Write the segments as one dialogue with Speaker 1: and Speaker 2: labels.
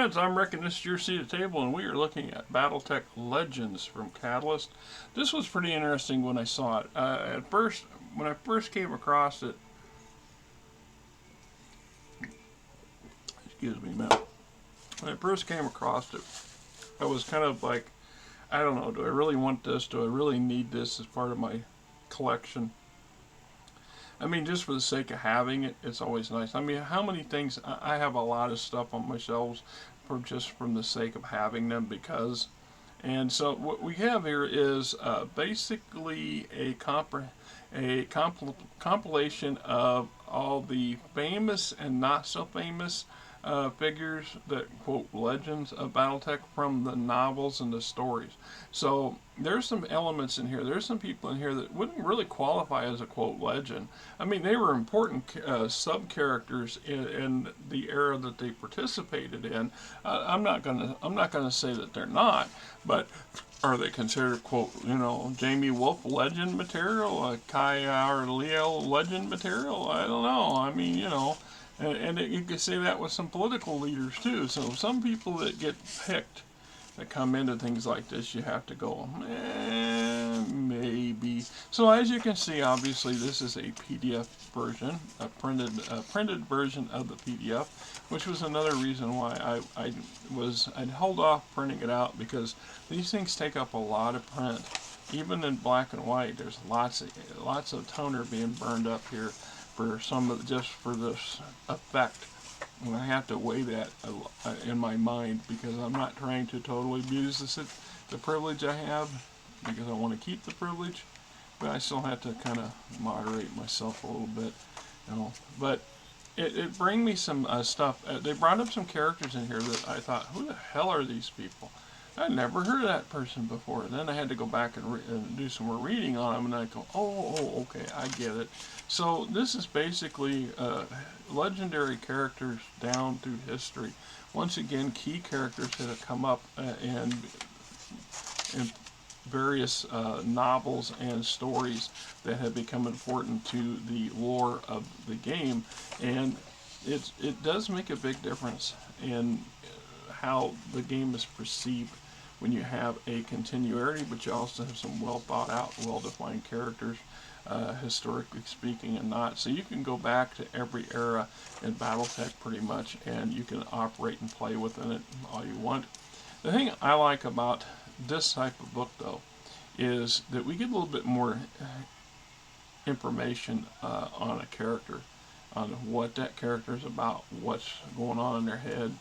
Speaker 1: lads, I'm Rick and this is your seat at the table, and we are looking at Battletech Legends from Catalyst. This was pretty interesting when I saw it. At first, when I first came across it, excuse me, man. When I first came across it, I was kind of like, I don't know, do I really want this? Do I really need this as part of my collection? I mean, just for the sake of having it, it's always nice. I mean, how many things, I have a lot of stuff on my shelves just from the sake of having them because. And so what we have here is basically a compilation of all the famous and not so famous figures that quote legends of Battletech from the novels and the stories. So there's some elements in here. There's some people in here that wouldn't really qualify as a quote legend. I mean, they were important sub characters in the era that they participated in. I'm not gonna say that they're not, but are they considered quote, Jamie Wolf legend material, Kai or Leo legend material? I don't know. I mean, and you could say that with some political leaders too. So some people that get picked that come into things like this, you have to go, maybe. So as you can see, obviously this is a PDF version, a printed version of the PDF, which was another reason why I'd hold off printing it out, because these things take up a lot of print. Even in black and white, there's lots of toner being burned up here for just for this effect. And I have to weigh that in my mind, because I'm not trying to totally abuse the privilege I have, because I want to keep the privilege, but I still have to kind of moderate myself a little bit, But it bring me some stuff. They brought up some characters in here that I thought, who the hell are these people? I never heard of that person before. And then I had to go back and do some more reading on them, and I go, oh, okay, I get it. So this is basically legendary characters down through history. Once again, key characters that have come up in various novels and stories that have become important to the lore of the game, and it does make a big difference in how the game is perceived when you have a continuity, but you also have some well thought out, well defined characters, historically speaking, and not. So you can go back to every era in Battletech pretty much, and you can operate and play within it all you want. The thing I like about this type of book, though, is that we get a little bit more information on a character, on what that character is about, what's going on in their head,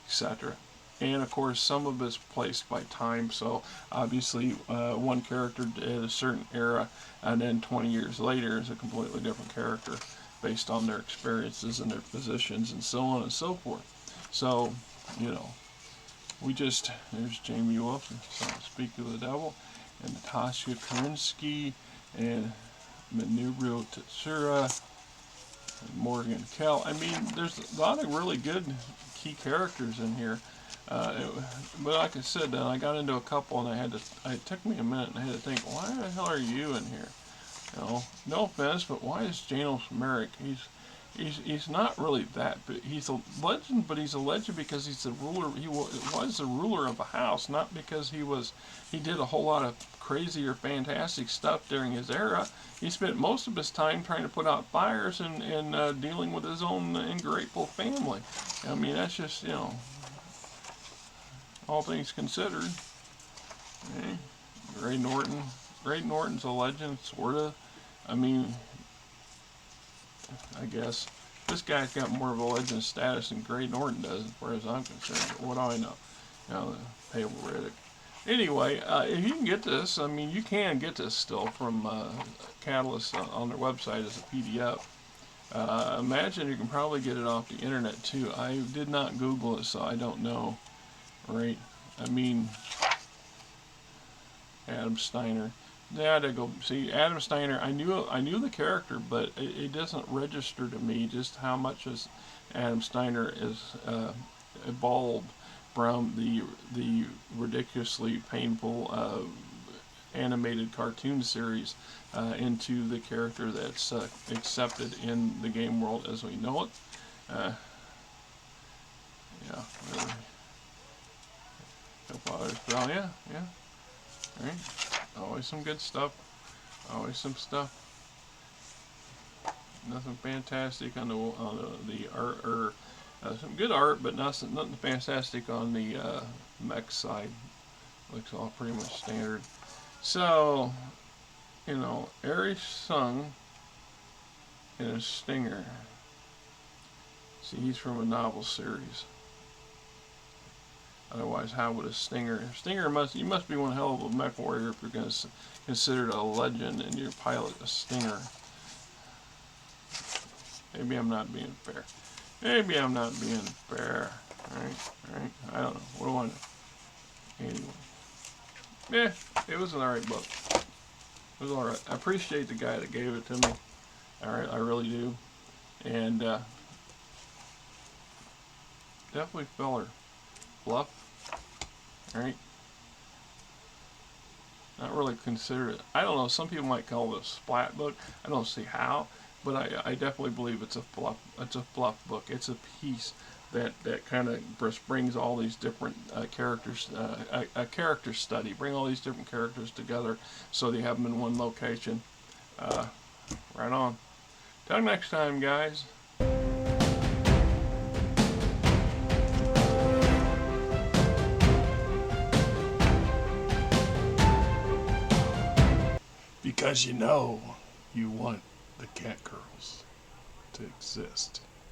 Speaker 1: etc. And of course, some of it's placed by time. So obviously, one character at a certain era, and then 20 years later is a completely different character based on their experiences and their positions and so on and so forth. So, there's Jamie Wolf, Speak of the Devil, and Natasha Karinsky, and Manubrio Tetsura, and Morgan Kell. I mean, there's a lot of really good key characters in here. But like I said, I got into a couple, and it took me a minute, and I had to think, why the hell are you in here? No offense, but why is Janos Merrick? He's not really that big. He's a legend, but he's a legend because he's the ruler. He was the ruler of a house, not because he did a whole lot of crazy or fantastic stuff during his era. He spent most of his time trying to put out fires and dealing with his own ungrateful family. I mean, that's just, all things considered. Okay. Ray Norton. Ray Norton's a legend, sort of. I mean, I guess this guy's got more of a legend status than Ray Norton does, as far as I'm concerned. But what do I know? Pale Riddick. Anyway, if you can get this, I mean, you can get this still from Catalyst on their website as a PDF. Imagine you can probably get it off the internet too. I did not Google it, so I don't know. Right? I mean, Adam Steiner. Yeah, I go see Adam Steiner. I knew the character, but it doesn't register to me just how much Adam Steiner is evolved from the ridiculously painful animated cartoon series into the character that's accepted in the game world as we know it. Yeah. Father's Bell, yeah. Alright. Always some good stuff. Always some stuff. Nothing fantastic on the art, or some good art, but nothing fantastic on the mech side. Looks all pretty much standard. So, you know, Aries Sung and a Stinger. See, he's from a novel series. Otherwise, how would a Stinger? You must be one hell of a mech warrior if you're going to consider it a legend and you pilot a Stinger. Maybe I'm not being fair. Maybe I'm not being fair. Alright. I don't know. What do I know? Anyway. Yeah, it was an alright book. It was alright. I appreciate the guy that gave it to me. Alright, I really do. And definitely feller. Bluff. Alright. Not really considered it. I don't know, some people might call it a splat book. I don't see how, but I definitely believe it's a fluff book. It's a piece that kind of brings all these different characters, a character study, bring all these different characters together so they have them in one location. Right on. Till next time, guys. Because you know you want the cat girls to exist.